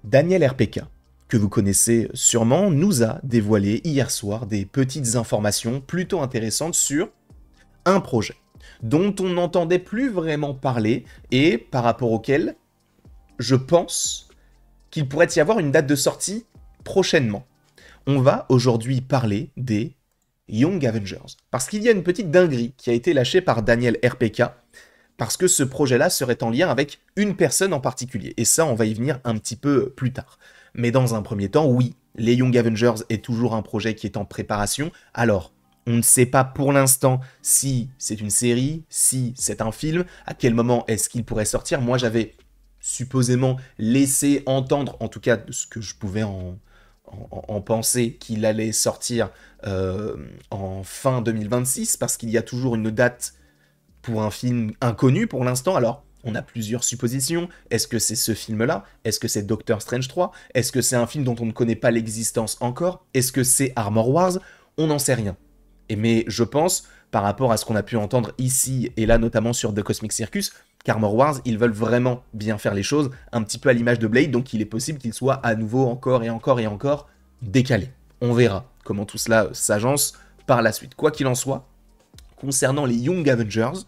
Daniel RPK, que vous connaissez sûrement, nous a dévoilé hier soir des petites informations plutôt intéressantes sur un projet dont on n'entendait plus vraiment parler et par rapport auquel je pense qu'il pourrait y avoir une date de sortie prochainement. On va aujourd'hui parler des Young Avengers, parce qu'il y a une petite dinguerie qui a été lâchée par Daniel RPK, parce que ce projet-là serait en lien avec une personne en particulier, et ça on va y venir un petit peu plus tard. Mais dans un premier temps, oui, les Young Avengers est toujours un projet qui est en préparation, alors on ne sait pas pour l'instant si c'est une série, si c'est un film, à quel moment est-ce qu'il pourrait sortir. Moi j'avais supposément laissé entendre, en tout cas de ce que je pouvais en penser, qu'il allait sortir en fin 2026, parce qu'il y a toujours une date pour un film inconnu pour l'instant. Alors, on a plusieurs suppositions. Est-ce que c'est ce film-là? Est-ce que c'est Doctor Strange 3? Est-ce que c'est un film dont on ne connaît pas l'existence encore? Est-ce que c'est Armor Wars? On n'en sait rien. Mais je pense, par rapport à ce qu'on a pu entendre ici et là, notamment sur The Cosmic Circus, qu'Armor Wars, ils veulent vraiment bien faire les choses, un petit peu à l'image de Blade, donc il est possible qu'il soit à nouveau encore et encore et encore décalé. On verra comment tout cela s'agence par la suite. Quoi qu'il en soit, concernant les Young Avengers,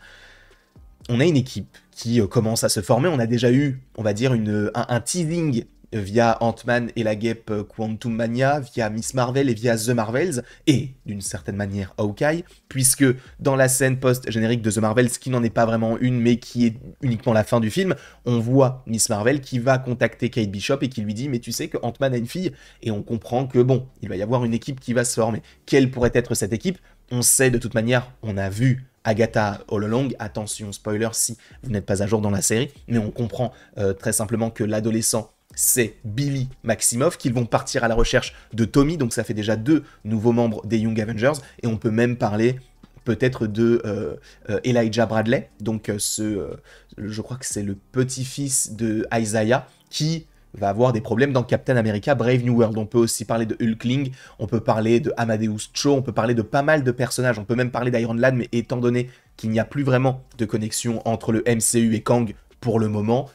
on a une équipe qui commence à se former. On a déjà eu, on va dire, un teasing via Ant-Man et la guêpe Quantum Mania, via Miss Marvel et via The Marvels, et d'une certaine manière Hawkeye, puisque dans la scène post-générique de The Marvels, qui n'en est pas vraiment une, mais qui est uniquement la fin du film, on voit Miss Marvel qui va contacter Kate Bishop et qui lui dit « Mais tu sais que Ant-Man a une fille ?» Et on comprend que, bon, il va y avoir une équipe qui va se former. Quelle pourrait être cette équipe? On sait de toute manière, on a vu Agatha all along, attention spoiler si vous n'êtes pas à jour dans la série, mais on comprend très simplement que l'adolescent c'est Billy Maximoff, qu'ils vont partir à la recherche de Tommy, donc ça fait déjà 2 nouveaux membres des Young Avengers, et on peut même parler peut-être de Elijah Bradley, donc je crois que c'est le petit-fils de Isaiah, qui va avoir des problèmes dans Captain America Brave New World. On peut aussi parler de Hulkling, on peut parler de Amadeus Cho, on peut parler de pas mal de personnages, on peut même parler d'Iron Lad, mais étant donné qu'il n'y a plus vraiment de connexion entre le MCU et Kang pour le moment,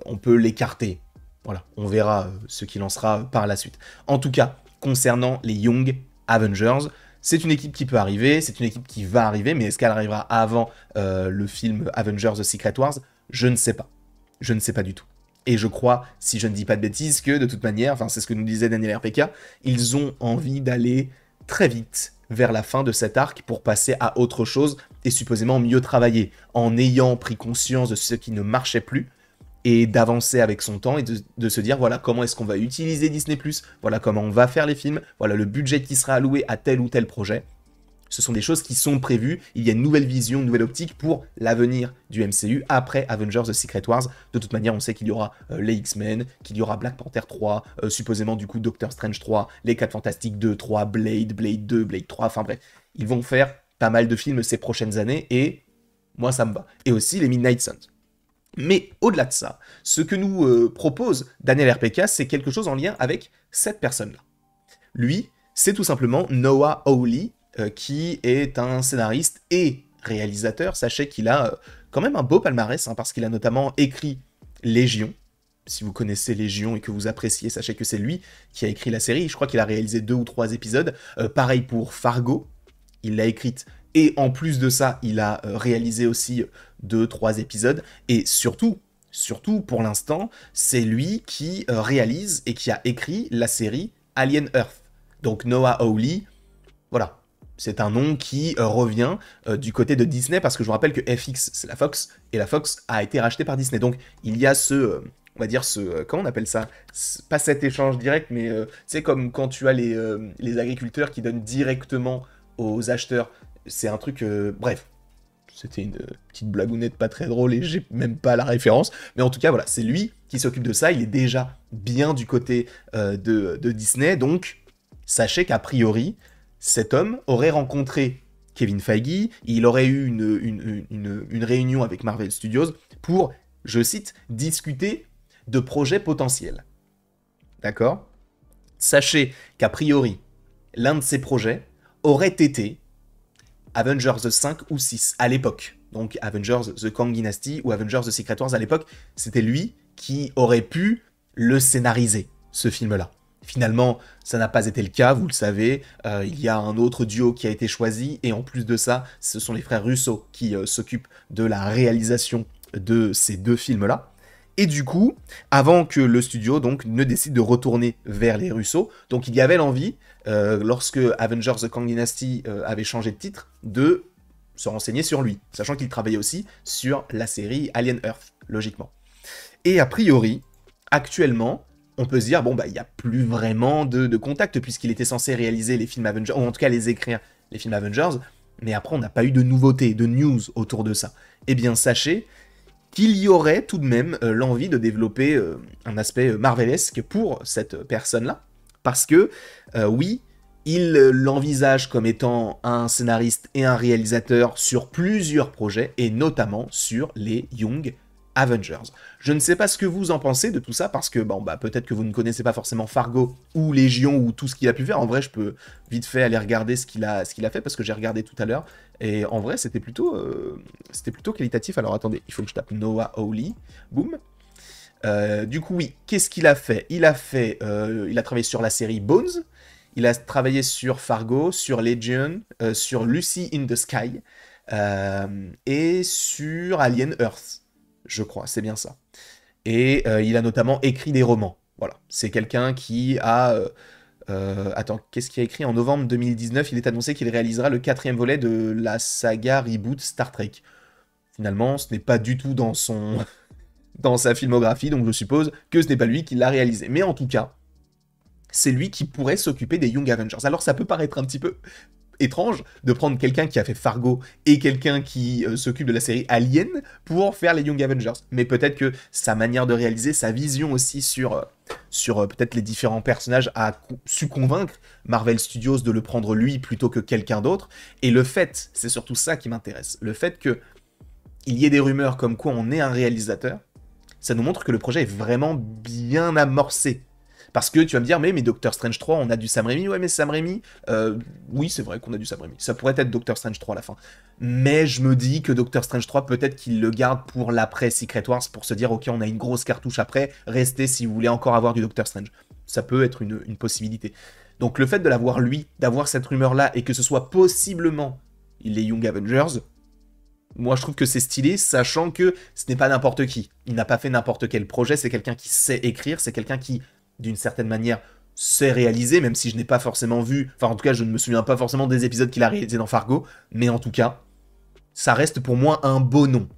on peut l'écarter. Voilà, on verra ce qu'il en sera par la suite. En tout cas, concernant les Young Avengers, c'est une équipe qui peut arriver, c'est une équipe qui va arriver, mais est-ce qu'elle arrivera avant le film Avengers The Secret Wars? Je ne sais pas. Je ne sais pas du tout. Et je crois, si je ne dis pas de bêtises, que de toute manière, enfin c'est ce que nous disait Daniel RPK, ils ont envie d'aller très vite vers la fin de cet arc pour passer à autre chose et supposément mieux travailler, en ayant pris conscience de ce qui ne marchait plus, et d'avancer avec son temps et de se dire voilà comment est-ce qu'on va utiliser Disney+, voilà comment on va faire les films, voilà le budget qui sera alloué à tel ou tel projet. Ce sont des choses qui sont prévues, il y a une nouvelle vision, une nouvelle optique pour l'avenir du MCU après Avengers The Secret Wars. De toute manière, on sait qu'il y aura les X-Men, qu'il y aura Black Panther 3, supposément du coup Doctor Strange 3, les 4 Fantastiques 2, 3, Blade 2, Blade 3, enfin bref. Ils vont faire pas mal de films ces prochaines années et moi ça me va. Et aussi les Midnight Suns. Mais au-delà de ça, ce que nous propose Daniel RPK, c'est quelque chose en lien avec cette personne-là. Lui, c'est tout simplement Noah Hawley, qui est un scénariste et réalisateur. Sachez qu'il a quand même un beau palmarès, parce qu'il a notamment écrit Légion. Si vous connaissez Légion et que vous appréciez, sachez que c'est lui qui a écrit la série. Je crois qu'il a réalisé 2 ou 3 épisodes. Pareil pour Fargo, il l'a écrite. Et en plus de ça, il a réalisé aussi 2-3 épisodes. Et surtout, pour l'instant, c'est lui qui réalise et qui a écrit la série Alien Earth. Donc Noah Hawley, voilà. C'est un nom qui revient du côté de Disney, parce que je vous rappelle que FX, c'est la Fox, et la Fox a été rachetée par Disney. Donc il y a on va dire comment on appelle ça? Pas cet échange direct, mais c'est comme quand tu as les agriculteurs qui donnent directement aux acheteurs. C'est un truc, bref, c'était une petite blagounette pas très drôle et j'ai même pas la référence, mais en tout cas voilà, c'est lui qui s'occupe de ça, il est déjà bien du côté de Disney, donc sachez qu'a priori, cet homme aurait rencontré Kevin Feige, il aurait eu une réunion avec Marvel Studios pour, je cite, discuter de projets potentiels. D'accord? Sachez qu'a priori, l'un de ces projets aurait été Avengers 5 ou 6 à l'époque. Donc Avengers The Kang Dynasty ou Avengers The Secret Wars à l'époque, c'était lui qui aurait pu le scénariser, ce film-là. Finalement, ça n'a pas été le cas, vous le savez, il y a un autre duo qui a été choisi, et en plus de ça, ce sont les frères Russo qui s'occupent de la réalisation de ces deux films-là. Et du coup, avant que le studio donc ne décide de retourner vers les Russo, donc il y avait l'envie, lorsque Avengers The Kang Dynasty avait changé de titre, de se renseigner sur lui, sachant qu'il travaillait aussi sur la série Alien Earth, logiquement. Et a priori, actuellement, on peut se dire, bon, bah, il n'y a plus vraiment de contact, puisqu'il était censé réaliser les films Avengers, ou en tout cas les écrire, les films Avengers, mais après, on n'a pas eu de nouveautés, de news autour de ça. Eh bien, sachez qu'il y aurait tout de même l'envie de développer un aspect marvelesque pour cette personne-là, parce que, oui, il l'envisage comme étant un scénariste et un réalisateur sur plusieurs projets, et notamment sur les Young Avengers. Je ne sais pas ce que vous en pensez de tout ça, parce que bon, bah, peut-être que vous ne connaissez pas forcément Fargo ou Légion ou tout ce qu'il a pu faire. En vrai, je peux vite fait aller regarder ce qu'il a fait, parce que j'ai regardé tout à l'heure, et en vrai, c'était plutôt qualitatif. Alors attendez, il faut que je tape Noah Hawley, boum. Du coup, oui, qu'est-ce qu'il a fait ? Il a travaillé sur la série Bones, il a travaillé sur Fargo, sur Legion, sur Lucy in the Sky, et sur Alien Earth. Je crois, c'est bien ça. Et il a notamment écrit des romans. Voilà, c'est quelqu'un qui a... attends, qu'est-ce qu'il a écrit ? En novembre 2019, il est annoncé qu'il réalisera le 4e volet de la saga reboot Star Trek. Finalement, ce n'est pas du tout dans dans sa filmographie, donc je suppose que ce n'est pas lui qui l'a réalisé. Mais en tout cas, c'est lui qui pourrait s'occuper des Young Avengers. Alors ça peut paraître un petit peu étrange de prendre quelqu'un qui a fait Fargo et quelqu'un qui s'occupe de la série Alien pour faire les Young Avengers. Mais peut-être que sa manière de réaliser, sa vision aussi sur peut-être les différents personnages a su convaincre Marvel Studios de le prendre lui plutôt que quelqu'un d'autre. Et le fait, c'est surtout ça qui m'intéresse, le fait qu'il y ait des rumeurs comme quoi on est un réalisateur, ça nous montre que le projet est vraiment bien amorcé. Parce que tu vas me dire, mais Doctor Strange 3, on a du Sam Raimi. Ouais, mais Sam Raimi, oui, c'est vrai qu'on a du Sam Raimi. Ça pourrait être Doctor Strange 3 à la fin. Mais je me dis que Doctor Strange 3, peut-être qu'il le garde pour l'après Secret Wars, pour se dire, ok, on a une grosse cartouche après, restez si vous voulez encore avoir du Doctor Strange. Ça peut être une possibilité. Donc le fait de l'avoir lui, d'avoir cette rumeur-là, et que ce soit possiblement les Young Avengers, moi je trouve que c'est stylé, sachant que ce n'est pas n'importe qui. Il n'a pas fait n'importe quel projet, c'est quelqu'un qui sait écrire, c'est quelqu'un qui, d'une certaine manière, sait réaliser, même si je n'ai pas forcément vu, enfin en tout cas je ne me souviens pas forcément des épisodes qu'il a réalisés dans Fargo, mais en tout cas, ça reste pour moi un beau nom,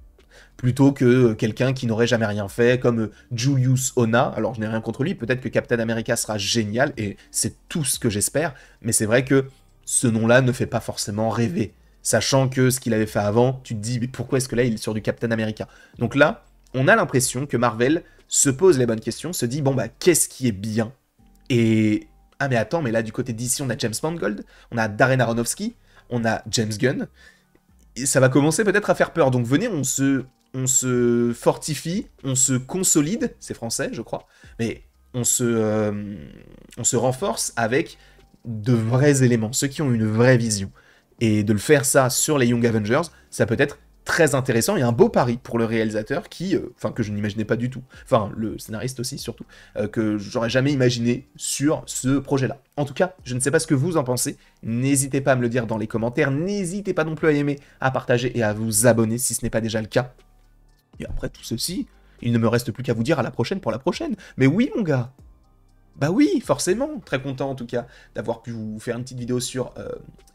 plutôt que quelqu'un qui n'aurait jamais rien fait, comme Julius Ona. Alors je n'ai rien contre lui, peut-être que Captain America sera génial, et c'est tout ce que j'espère, mais c'est vrai que ce nom-là ne fait pas forcément rêver, sachant que ce qu'il avait fait avant, tu te dis, mais pourquoi est-ce que là il est sur du Captain America ? Donc là, on a l'impression que Marvel se pose les bonnes questions, se dit, bon bah, qu'est-ce qui est bien ? Et... ah mais attends, mais là du côté d'ici, on a James Mangold, on a Darren Aronofsky, on a James Gunn, et ça va commencer peut-être à faire peur, donc venez, on se fortifie, on se consolide, c'est français je crois, mais on se renforce avec de vrais éléments, ceux qui ont une vraie vision. Et de le faire ça sur les Young Avengers, ça peut être très intéressant et un beau pari pour le réalisateur qui, que je n'imaginais pas du tout, enfin le scénariste aussi surtout, que j'aurais jamais imaginé sur ce projet-là. En tout cas, je ne sais pas ce que vous en pensez, n'hésitez pas à me le dire dans les commentaires, n'hésitez pas non plus à aimer, à partager et à vous abonner si ce n'est pas déjà le cas. Et après tout ceci, il ne me reste plus qu'à vous dire à la prochaine pour la prochaine. Mais oui mon gars, bah oui, forcément, très content en tout cas d'avoir pu vous faire une petite vidéo sur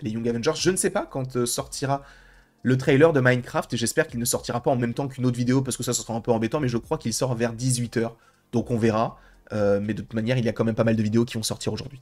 les Young Avengers. Je ne sais pas quand sortira le trailer de Minecraft, et j'espère qu'il ne sortira pas en même temps qu'une autre vidéo, parce que ça sera un peu embêtant, mais je crois qu'il sort vers 18 h, donc on verra. Mais de toute manière, il y a quand même pas mal de vidéos qui vont sortir aujourd'hui.